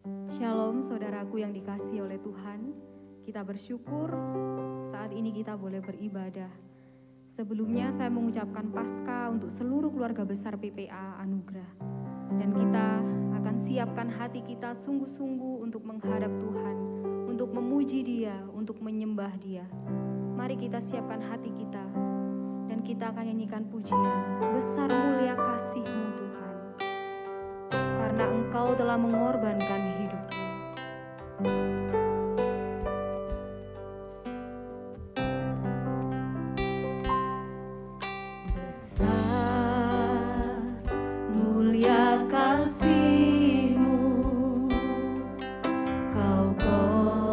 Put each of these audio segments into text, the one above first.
Shalom saudaraku yang dikasihi oleh Tuhan. Kita bersyukur saat ini kita boleh beribadah. Sebelumnya saya mengucapkan Paskah untuk seluruh keluarga besar PPA Anugerah. Dan kita akan siapkan hati kita sungguh-sungguh untuk menghadap Tuhan, untuk memuji Dia, untuk menyembah Dia. Mari kita siapkan hati kita dan kita akan nyanyikan pujian. Besar mulia kasih-Mu Tuhan, karena Engkau telah mengorbankan hidup. Besar mulia kasih-Mu, Kau korbankan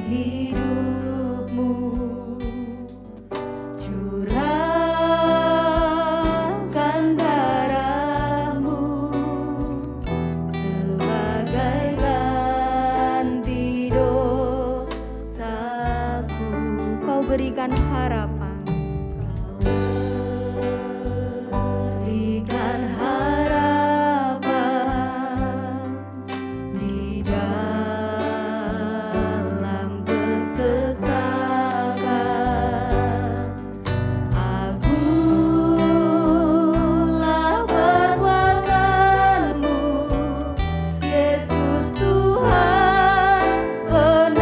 hidup-Mu, curahkan darah-Mu sebagai ganti dosaku. Kau berikan harapan, berikan harapan di dalam kesesakan. Agunglah perbuatan-Mu, Yesus Tuhan penebusku.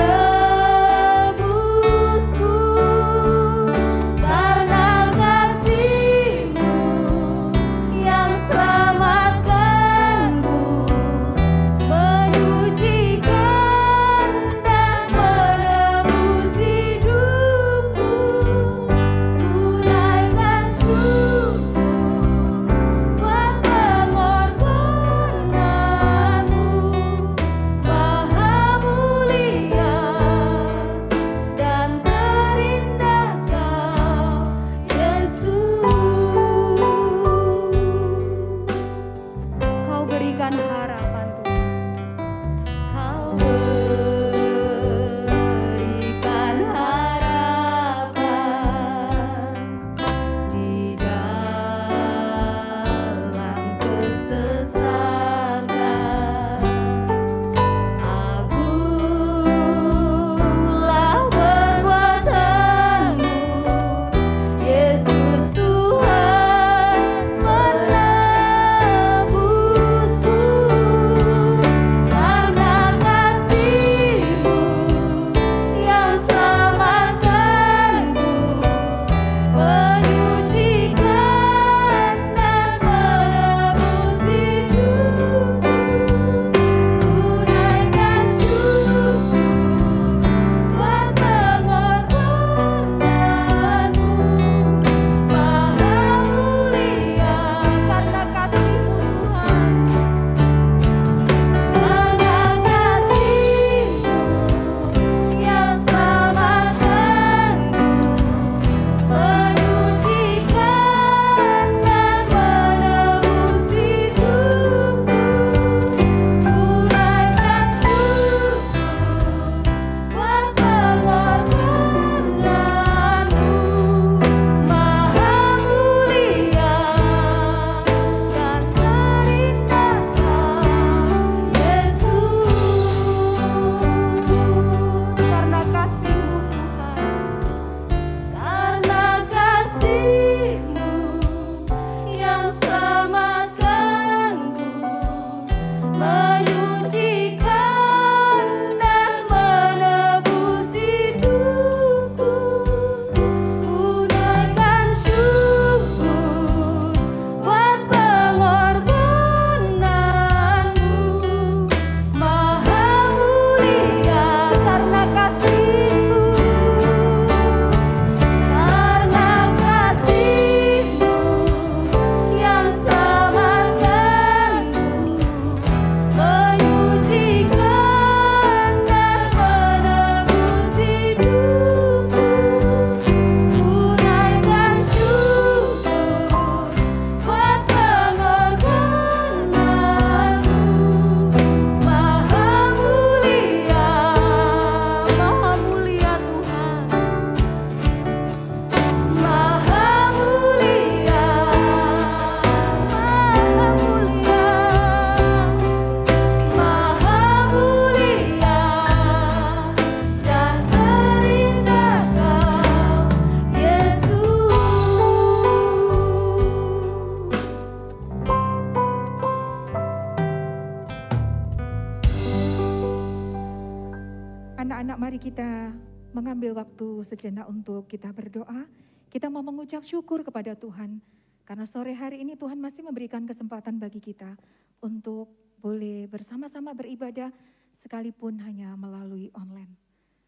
mari kita mengambil waktu sejenak untuk kita berdoa. Kita mau mengucap syukur kepada Tuhan. Karena sore hari ini Tuhan masih memberikan kesempatan bagi kita untuk boleh bersama-sama beribadah sekalipun hanya melalui online.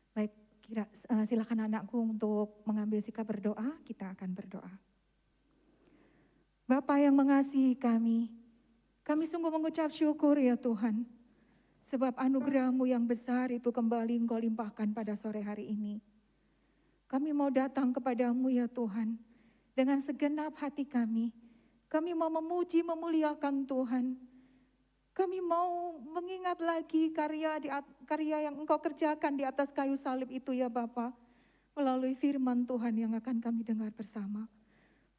Baik, silakan anakku untuk mengambil sikap berdoa, kita akan berdoa. Bapa yang mengasihi kami sungguh mengucap syukur ya Tuhan. Sebab anugerah-Mu yang besar itu kembali Engkau limpahkan pada sore hari ini. Kami mau datang kepada-Mu ya Tuhan, dengan segenap hati kami. Kami mau memuji, memuliakan Tuhan. Kami mau mengingat lagi karya yang Engkau kerjakan di atas kayu salib itu ya Bapa, melalui firman Tuhan yang akan kami dengar bersama.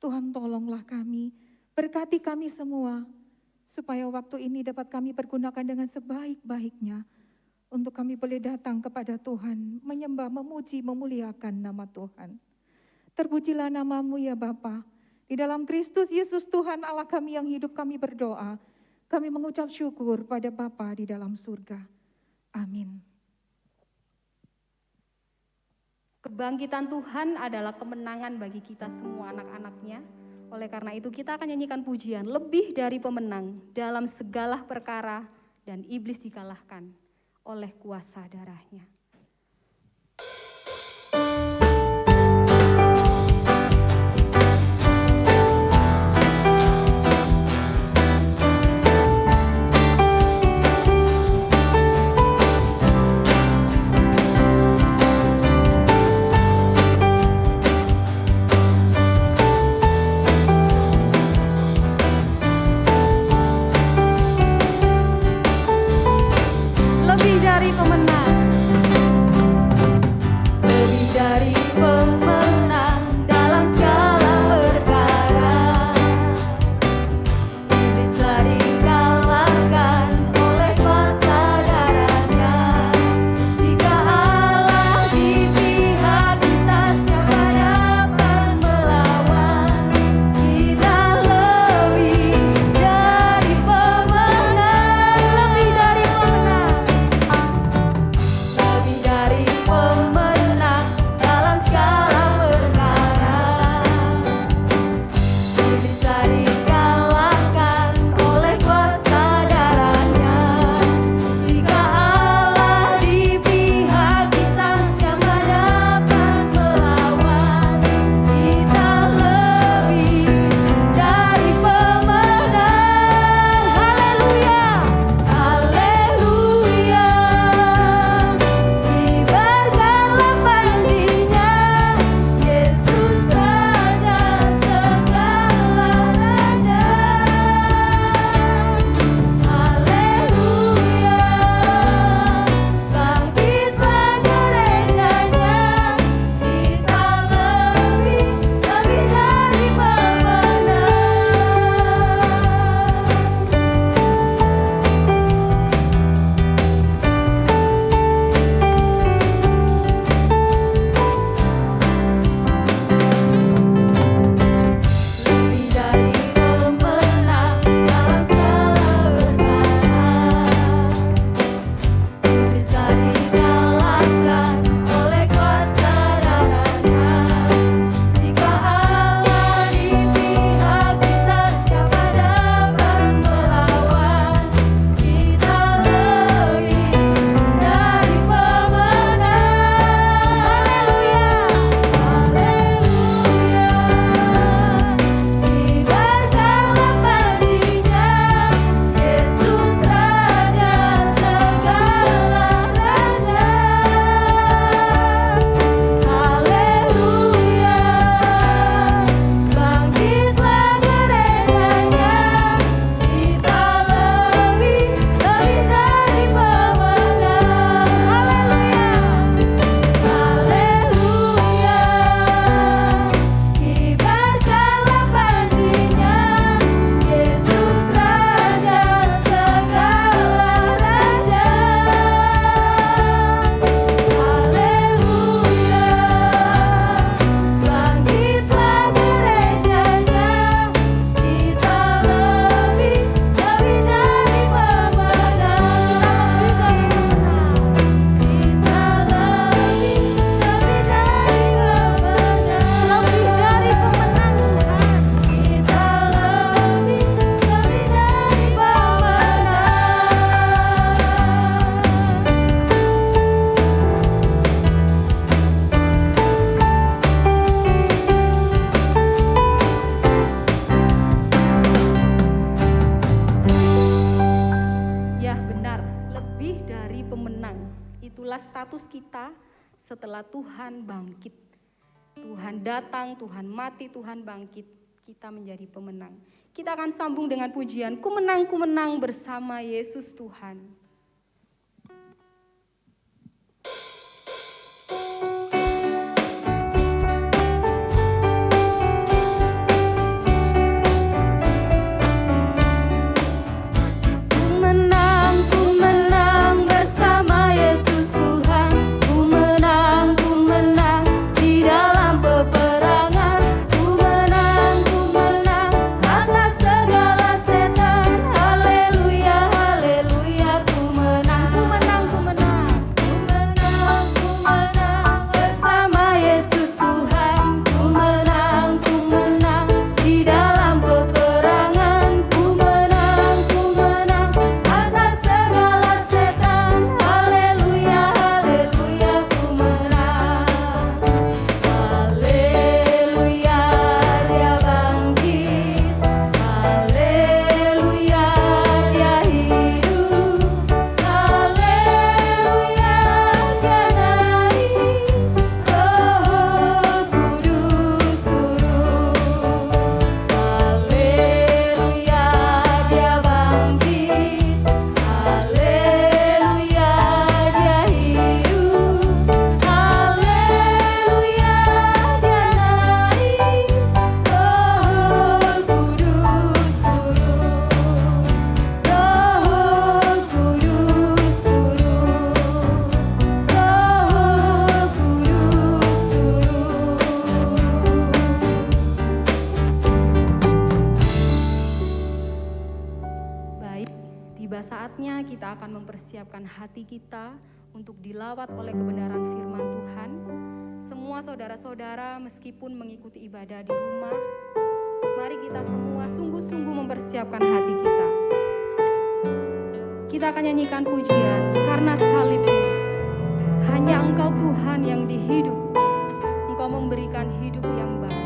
Tuhan tolonglah kami, berkati kami semua, supaya waktu ini dapat kami pergunakan dengan sebaik-baiknya untuk kami boleh datang kepada Tuhan, menyembah, memuji, memuliakan nama Tuhan. Terpujilah nama-Mu ya Bapa. Di dalam Kristus Yesus Tuhan Allah kami yang hidup kami berdoa. Kami mengucap syukur pada Bapa di dalam surga. Amin. Kebangkitan Tuhan adalah kemenangan bagi kita semua anak-anaknya. Oleh karena itu kita akan nyanyikan pujian lebih dari pemenang dalam segala perkara dan iblis dikalahkan oleh kuasa darahnya. Lebih dari pemenang. adalah status kita setelah Tuhan bangkit. Tuhan datang, Tuhan mati, Tuhan bangkit. Kita menjadi pemenang. Kita akan sambung dengan pujian, ku menang bersama Yesus Tuhan. Kita akan mempersiapkan hati kita untuk dilawat oleh kebenaran firman Tuhan. Semua saudara-saudara meskipun mengikuti ibadah di rumah, mari kita semua sungguh-sungguh mempersiapkan hati kita. Kita akan nyanyikan pujian, karena salibmu, hanya Engkau Tuhan yang di hidupku, Engkau memberikan hidup yang baru.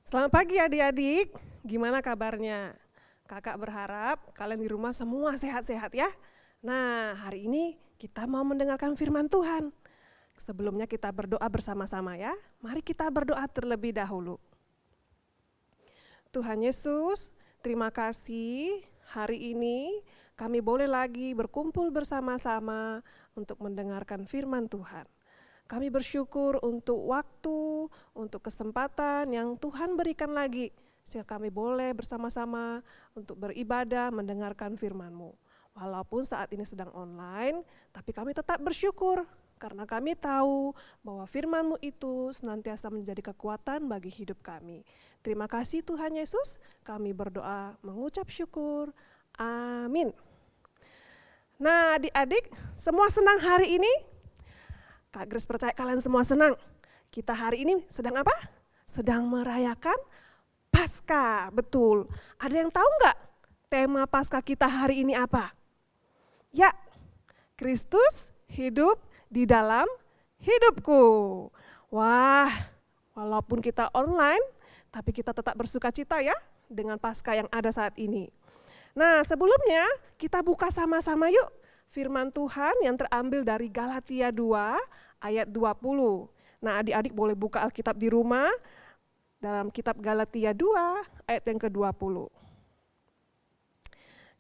Selamat pagi adik-adik, gimana kabarnya? Kakak berharap kalian di rumah semua sehat-sehat ya. Nah, hari ini kita mau mendengarkan firman Tuhan. Sebelumnya kita berdoa bersama-sama ya. Mari kita berdoa terlebih dahulu. Tuhan Yesus, terima kasih hari ini kami boleh lagi berkumpul bersama-sama untuk mendengarkan firman Tuhan. Kami bersyukur untuk waktu, untuk kesempatan yang Tuhan berikan lagi, sehingga kami boleh bersama-sama untuk beribadah, mendengarkan firman-Mu. Walaupun saat ini sedang online, tapi kami tetap bersyukur, karena kami tahu bahwa firman-Mu itu senantiasa menjadi kekuatan bagi hidup kami. Terima kasih Tuhan Yesus, kami berdoa mengucap syukur, amin. Nah adik-adik, semua senang hari ini? Kak Grace percaya kalian semua senang. Kita hari ini sedang apa? Sedang merayakan Paskah, betul. Ada yang tahu nggak tema Paskah kita hari ini apa? Ya, Kristus hidup di dalam hidupku. Wah, walaupun kita online, tapi kita tetap bersuka cita ya dengan Paskah yang ada saat ini. Nah, sebelumnya kita buka sama-sama yuk firman Tuhan yang terambil dari Galatia 2 ayat 20. Nah adik-adik boleh buka Alkitab di rumah dalam kitab Galatia 2 ayat yang ke-20.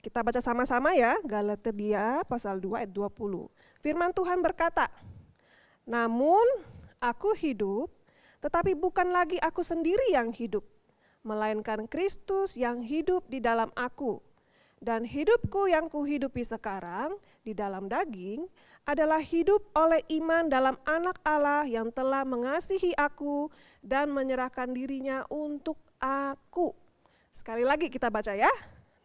Kita baca sama-sama ya, Galatia pasal 2 ayat 20. Firman Tuhan berkata, namun aku hidup, tetapi bukan lagi aku sendiri yang hidup, melainkan Kristus yang hidup di dalam aku. Dan hidupku yang kuhidupi sekarang di dalam daging adalah hidup oleh iman dalam Anak Allah yang telah mengasihi aku dan menyerahkan dirinya untuk aku. Sekali lagi kita baca ya.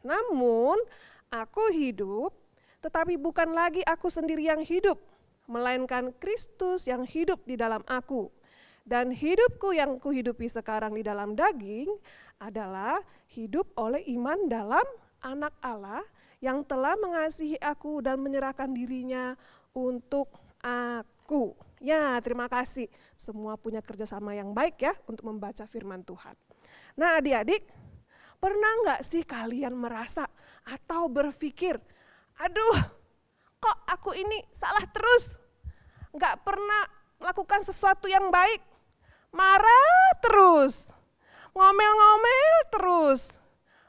Namun aku hidup, tetapi bukan lagi aku sendiri yang hidup, melainkan Kristus yang hidup di dalam aku. Dan hidupku yang kuhidupi sekarang di dalam daging adalah hidup oleh iman dalam Anak Allah yang telah mengasihi aku dan menyerahkan dirinya untuk aku. Ya, terima kasih. Semua punya kerjasama yang baik ya untuk membaca firman Tuhan. Nah adik-adik, pernah nggak sih kalian merasa atau berpikir, aduh kok aku ini salah terus, nggak pernah melakukan sesuatu yang baik, marah terus, ngomel-ngomel terus.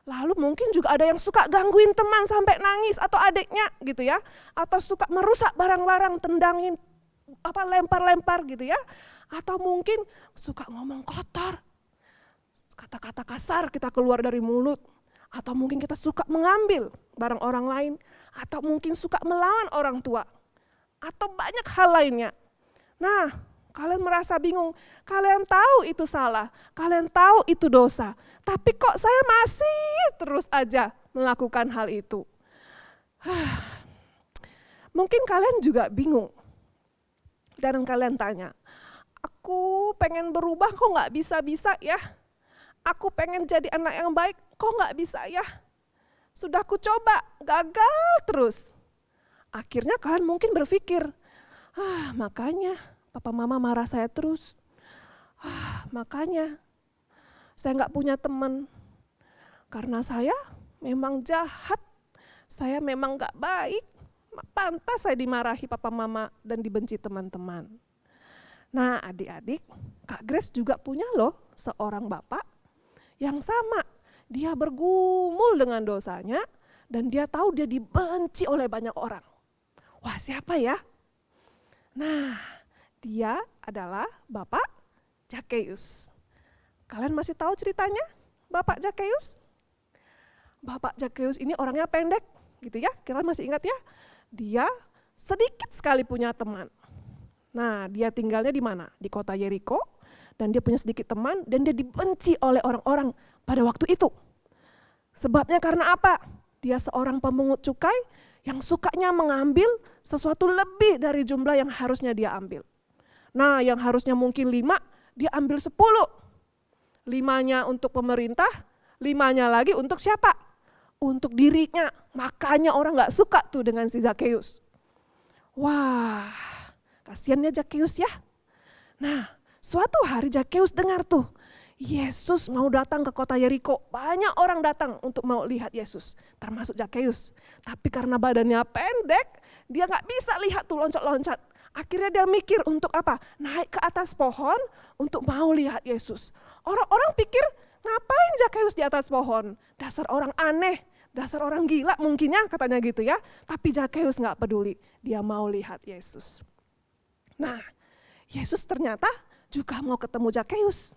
Lalu mungkin juga ada yang suka gangguin teman sampai nangis atau adiknya gitu ya. Atau suka merusak barang-barang, tendangin, lempar-lempar gitu ya. Atau mungkin suka ngomong kotor, kata-kata kasar kita keluar dari mulut. Atau mungkin kita suka mengambil barang orang lain. Atau mungkin suka melawan orang tua. Atau banyak hal lainnya. Nah, kalian merasa bingung, kalian tahu itu salah, kalian tahu itu dosa, tapi kok saya masih terus aja melakukan hal itu. Mungkin kalian juga bingung, dan kalian tanya, aku pengen berubah kok nggak bisa-bisa ya, aku pengen jadi anak yang baik kok nggak bisa ya, sudah ku coba, gagal terus. Akhirnya kalian mungkin berpikir, makanya papa mama marah saya terus, makanya saya nggak punya teman, karena saya memang jahat, saya memang nggak baik, pantas saya dimarahi papa mama dan dibenci teman-teman. Nah adik-adik, Kak Grace juga punya loh seorang bapak yang sama, dia bergumul dengan dosanya dan dia tahu dia dibenci oleh banyak orang. Wah siapa ya? Nah, dia adalah Bapak Zakheus. Kalian masih tahu ceritanya Bapak Zakheus? Bapak Zakheus ini orangnya pendek gitu ya, kalian masih ingat ya? Dia sedikit sekali punya teman. Nah dia tinggalnya di mana? Di kota Yeriko, dan dia punya sedikit teman dan dia dibenci oleh orang-orang pada waktu itu. Sebabnya karena apa? Dia seorang pemungut cukai yang sukanya mengambil sesuatu lebih dari jumlah yang harusnya dia ambil. Nah yang harusnya mungkin 5, dia ambil 10. 5-nya untuk pemerintah, 5-nya lagi untuk siapa? Untuk dirinya. Makanya orang gak suka tuh dengan si Zakheus. Wah, kasiannya Zakheus ya. Nah, suatu hari Zakheus dengar tuh, Yesus mau datang ke kota Yeriko. Banyak orang datang untuk mau lihat Yesus, termasuk Zakheus. Tapi karena badannya pendek, dia gak bisa lihat tuh loncat-loncat. Akhirnya dia mikir untuk apa? Naik ke atas pohon untuk mau lihat Yesus. Orang-orang pikir, ngapain Zakheus di atas pohon? Dasar orang aneh, dasar orang gila mungkinnya katanya gitu ya. Tapi Zakheus gak peduli, dia mau lihat Yesus. Nah, Yesus ternyata juga mau ketemu Zakheus.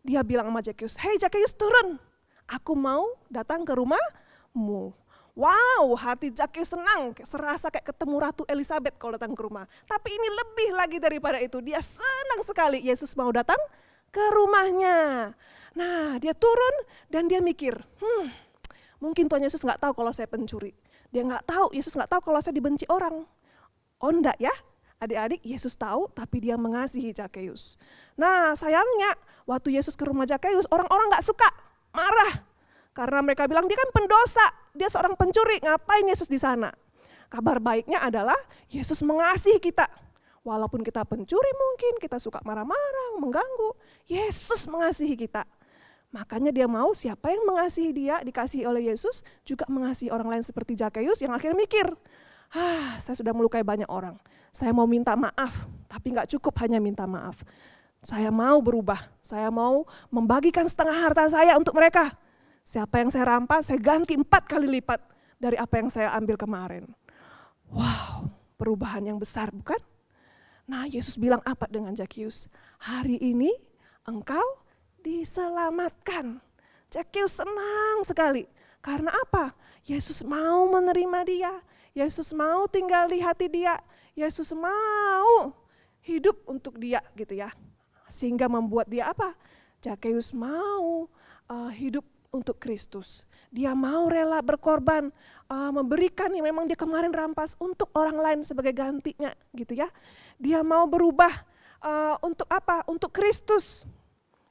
Dia bilang sama Zakheus, "Hei Zakheus, turun, aku mau datang ke rumahmu." Wow, hati Zakheus senang, serasa kayak ketemu Ratu Elizabeth kalau datang ke rumah. Tapi ini lebih lagi daripada itu, dia senang sekali Yesus mau datang ke rumahnya. Nah, dia turun dan dia mikir, mungkin Tuhan Yesus gak tahu kalau saya pencuri. Yesus gak tahu kalau saya dibenci orang. Oh enggak ya, adik-adik, Yesus tahu tapi dia mengasihi Zakheus. Nah sayangnya waktu Yesus ke rumah Zakheus, orang-orang gak suka, marah. Karena mereka bilang dia kan pendosa, dia seorang pencuri, ngapain Yesus di sana? Kabar baiknya adalah Yesus mengasihi kita. Walaupun kita pencuri mungkin, kita suka marah-marah, mengganggu, Yesus mengasihi kita. Makanya dia mau siapa yang mengasihi dia, dikasihi oleh Yesus, juga mengasihi orang lain seperti Zakheus yang akhirnya mikir, saya sudah melukai banyak orang, saya mau minta maaf, tapi gak cukup hanya minta maaf. Saya mau berubah, saya mau membagikan setengah harta saya untuk mereka. Siapa yang saya rampas, saya ganti 4 kali lipat dari apa yang saya ambil kemarin. Wow, perubahan yang besar bukan? Nah Yesus bilang apa dengan Zakheus? Hari ini engkau diselamatkan. Zakheus senang sekali. Karena apa? Yesus mau menerima dia. Yesus mau tinggal di hati dia. Yesus mau hidup untuk dia gitu ya. Sehingga membuat dia apa? Zakheus mau hidup untuk Kristus. Dia mau rela berkorban, memberikan yang memang dia kemarin rampas untuk orang lain sebagai gantinya gitu ya. Dia mau berubah untuk apa? Untuk Kristus.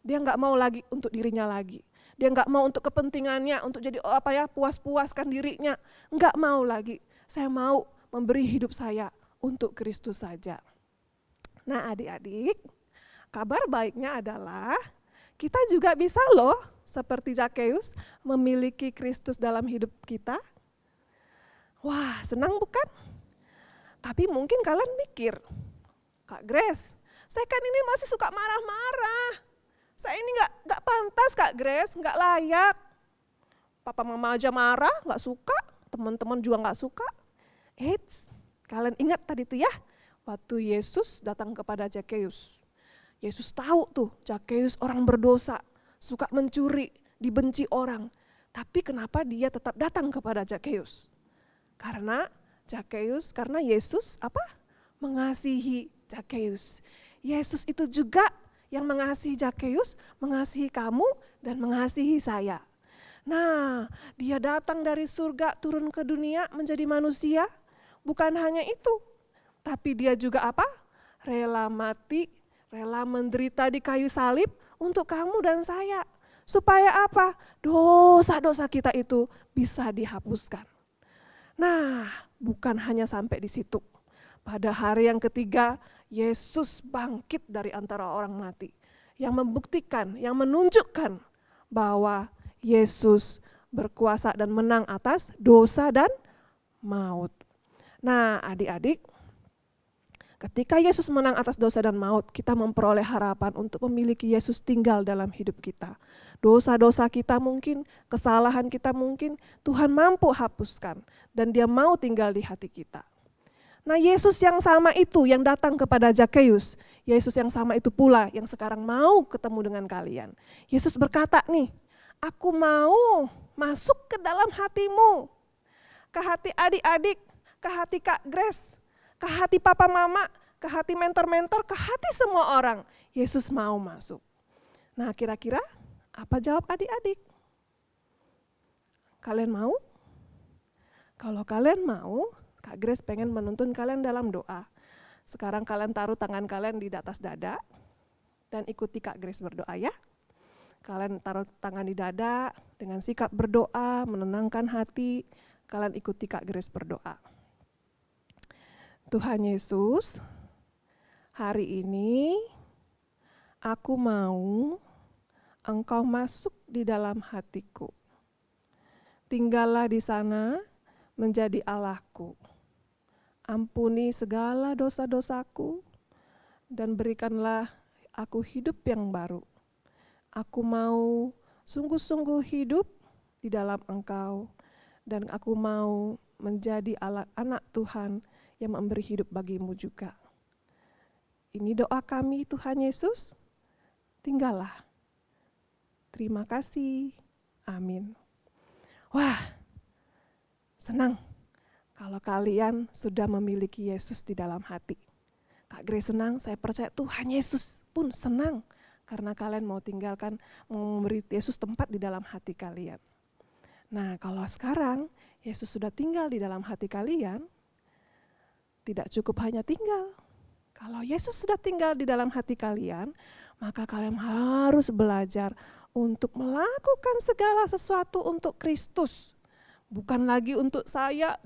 Dia nggak mau lagi untuk dirinya lagi. Dia nggak mau untuk kepentingannya, untuk jadi puas-puaskan dirinya. Nggak mau lagi. Saya mau memberi hidup saya untuk Kristus saja. Nah adik-adik, kabar baiknya adalah kita juga bisa loh seperti Zakheus memiliki Kristus dalam hidup kita. Wah senang bukan? Tapi mungkin kalian mikir, Kak Grace, saya kan ini masih suka marah-marah. Saya ini gak pantas Kak Grace, gak layak. Papa mama aja marah, gak suka, teman-teman juga gak suka. Eits, kalian ingat tadi tuh ya, waktu Yesus datang kepada Zakheus. Yesus tahu tuh Zakheus orang berdosa, suka mencuri, dibenci orang. Tapi kenapa dia tetap datang kepada Zakheus? Karena Yesus apa? Mengasihi Zakheus. Yesus itu juga yang mengasihi Zakheus, mengasihi kamu dan mengasihi saya. Nah, dia datang dari surga turun ke dunia menjadi manusia. Bukan hanya itu, tapi dia juga apa? Rela mati, rela menderita di kayu salib untuk kamu dan saya. Supaya apa? Dosa-dosa kita itu bisa dihapuskan. Nah, bukan hanya sampai di situ. Pada hari yang ketiga, Yesus bangkit dari antara orang mati. Yang membuktikan, yang menunjukkan bahwa Yesus berkuasa dan menang atas dosa dan maut. Nah adik-adik, ketika Yesus menang atas dosa dan maut, kita memperoleh harapan untuk memiliki Yesus tinggal dalam hidup kita. Dosa-dosa kita mungkin, kesalahan kita mungkin, Tuhan mampu hapuskan dan Dia mau tinggal di hati kita. Nah Yesus yang sama itu yang datang kepada Zakheus, Yesus yang sama itu pula yang sekarang mau ketemu dengan kalian. Yesus berkata nih, aku mau masuk ke dalam hatimu, ke hati adik-adik, ke hati Kak Grace, ke hati papa mama, ke hati mentor-mentor, ke hati semua orang. Yesus mau masuk. Nah kira-kira apa jawab adik-adik? Kalian mau? Kalau kalian mau, Kak Grace pengen menuntun kalian dalam doa. Sekarang kalian taruh tangan kalian di atas dada dan ikuti Kak Grace berdoa ya. Kalian taruh tangan di dada dengan sikap berdoa, menenangkan hati. Kalian ikuti Kak Grace berdoa. Tuhan Yesus, hari ini aku mau Engkau masuk di dalam hatiku. Tinggallah di sana menjadi Allahku. Ampuni segala dosa-dosaku dan berikanlah aku hidup yang baru. Aku mau sungguh-sungguh hidup di dalam Engkau dan aku mau menjadi anak Tuhan yang memberi hidup bagimu juga. Ini doa kami Tuhan Yesus, tinggallah. Terima kasih. Amin. Wah, senang kalau kalian sudah memiliki Yesus di dalam hati. Kak Grace senang, saya percaya Tuhan Yesus pun senang karena kalian mau memberi Yesus tempat di dalam hati kalian. Nah, kalau sekarang Yesus sudah tinggal di dalam hati kalian, tidak cukup hanya tinggal. Kalau Yesus sudah tinggal di dalam hati kalian, maka kalian harus belajar untuk melakukan segala sesuatu untuk Kristus. Bukan lagi untuk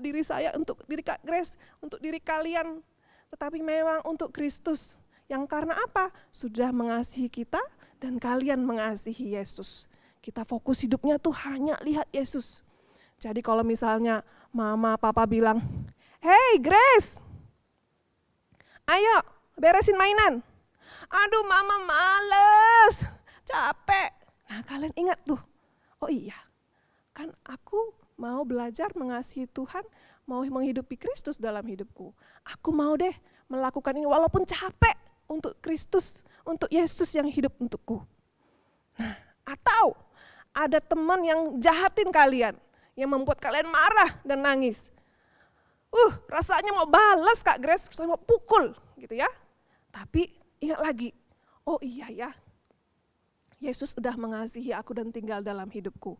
diri saya, untuk diri Kak Grace, untuk diri kalian. Tetapi memang untuk Kristus. Yang karena apa? Sudah mengasihi kita dan kalian mengasihi Yesus. Kita fokus hidupnya tuh hanya lihat Yesus. Jadi kalau misalnya mama, papa bilang, "Hey Grace, ayo beresin mainan." "Aduh mama males, capek." Nah kalian ingat tuh, oh iya, kan aku mau belajar mengasihi Tuhan, mau menghidupi Kristus dalam hidupku. Aku mau deh melakukan ini walaupun capek untuk Kristus, untuk Yesus yang hidup untukku. Nah, atau ada teman yang jahatin kalian, yang membuat kalian marah dan nangis. Rasanya mau balas Kak Grace, rasanya mau pukul gitu ya. Tapi ingat lagi, oh iya ya, Yesus sudah mengasihi aku dan tinggal dalam hidupku.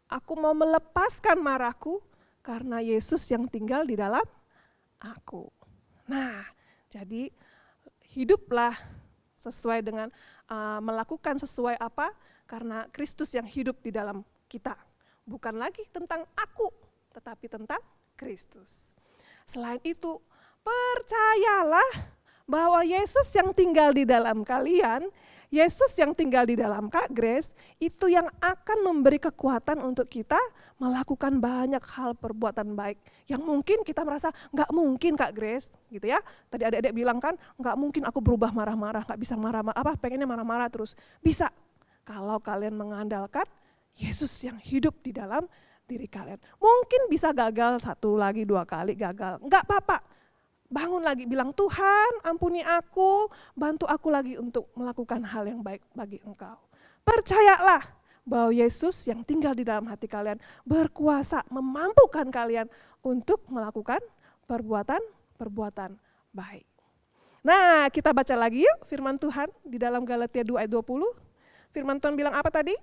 Aku mau melepaskan marahku karena Yesus yang tinggal di dalam aku. Nah, jadi hiduplah sesuai dengan melakukan sesuai apa? Karena Kristus yang hidup di dalam kita. Bukan lagi tentang aku, tetapi tentang Kristus. Selain itu, percayalah bahwa Yesus yang tinggal di dalam kalian, Yesus yang tinggal di dalam Kak Grace, itu yang akan memberi kekuatan untuk kita melakukan banyak hal perbuatan baik. Yang mungkin kita merasa, nggak mungkin Kak Grace, gitu ya. Tadi adik-adik bilang kan, nggak mungkin aku berubah marah-marah, nggak bisa marah-marah, pengennya marah-marah terus. Bisa, kalau kalian mengandalkan Yesus yang hidup di dalam diri kalian. Mungkin bisa gagal 1 lagi 2 kali gagal, nggak apa-apa. Bangun lagi, bilang Tuhan ampuni aku, bantu aku lagi untuk melakukan hal yang baik bagi Engkau. Percayalah bahwa Yesus yang tinggal di dalam hati kalian berkuasa memampukan kalian untuk melakukan perbuatan baik. Nah, kita baca lagi yuk firman Tuhan di dalam Galatia 2 ayat 20. Firman Tuhan bilang apa tadi?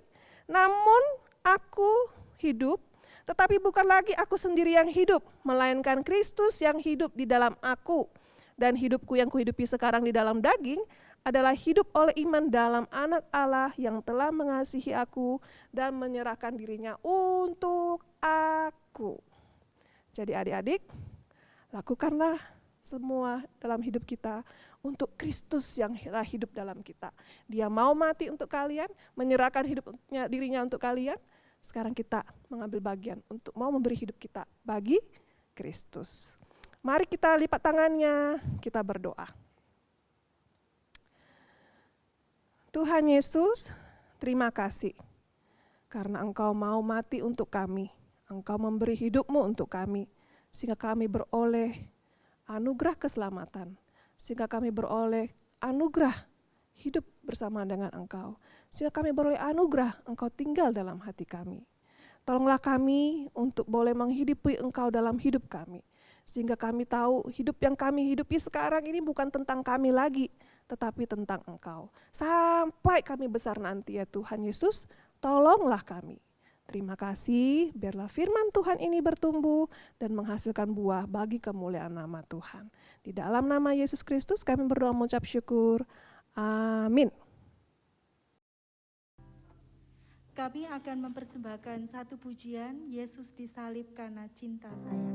Namun aku hidup, tetapi bukan lagi aku sendiri yang hidup, melainkan Kristus yang hidup di dalam aku. Dan hidupku yang kuhidupi sekarang di dalam daging adalah hidup oleh iman dalam Anak Allah yang telah mengasihi aku dan menyerahkan dirinya untuk aku. Jadi adik-adik, lakukanlah semua dalam hidup kita untuk Kristus yang hidup dalam kita. Dia mau mati untuk kalian, menyerahkan dirinya untuk kalian. Sekarang kita mengambil bagian untuk mau memberi hidup kita bagi Kristus. Mari kita lipat tangannya, kita berdoa. Tuhan Yesus, terima kasih karena Engkau mau mati untuk kami. Engkau memberi hidupmu untuk kami, sehingga kami beroleh anugerah keselamatan, sehingga kami beroleh anugerah hidup bersama dengan Engkau. Sehingga kami beroleh anugerah Engkau tinggal dalam hati kami. Tolonglah kami untuk boleh menghidupi Engkau dalam hidup kami. Sehingga kami tahu hidup yang kami hidupi sekarang ini bukan tentang kami lagi, tetapi tentang Engkau. Sampai kami besar nanti ya Tuhan Yesus, tolonglah kami. Terima kasih, biarlah firman Tuhan ini bertumbuh dan menghasilkan buah bagi kemuliaan nama Tuhan. Di dalam nama Yesus Kristus kami berdoa mengucap syukur. Amin. Kami akan mempersembahkan satu pujian, Yesus disalib karena cinta saya.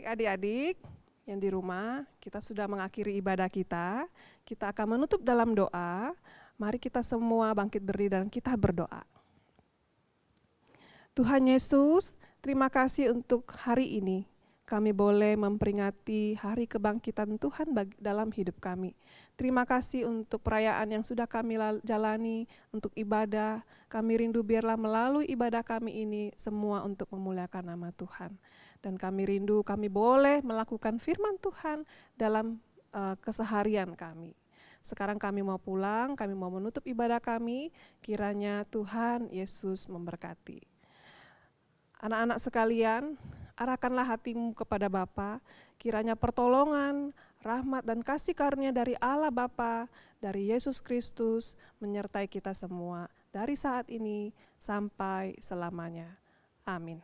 Baik adik-adik yang di rumah, kita sudah mengakhiri ibadah kita. Kita akan menutup dalam doa. Mari kita semua bangkit berdiri dan kita berdoa. Tuhan Yesus, terima kasih untuk hari ini. Kami boleh memperingati hari kebangkitan Tuhan dalam hidup kami. Terima kasih untuk perayaan yang sudah kami jalani, untuk ibadah. Kami rindu biarlah melalui ibadah kami ini semua untuk memuliakan nama Tuhan. Dan kami rindu kami boleh melakukan firman Tuhan dalam keseharian kami. Sekarang kami mau pulang, kami mau menutup ibadah kami. Kiranya Tuhan Yesus memberkati. Anak-anak sekalian, arahkanlah hatimu kepada Bapa, kiranya pertolongan, rahmat dan kasih karunia dari Allah Bapa, dari Yesus Kristus menyertai kita semua dari saat ini sampai selamanya. Amin.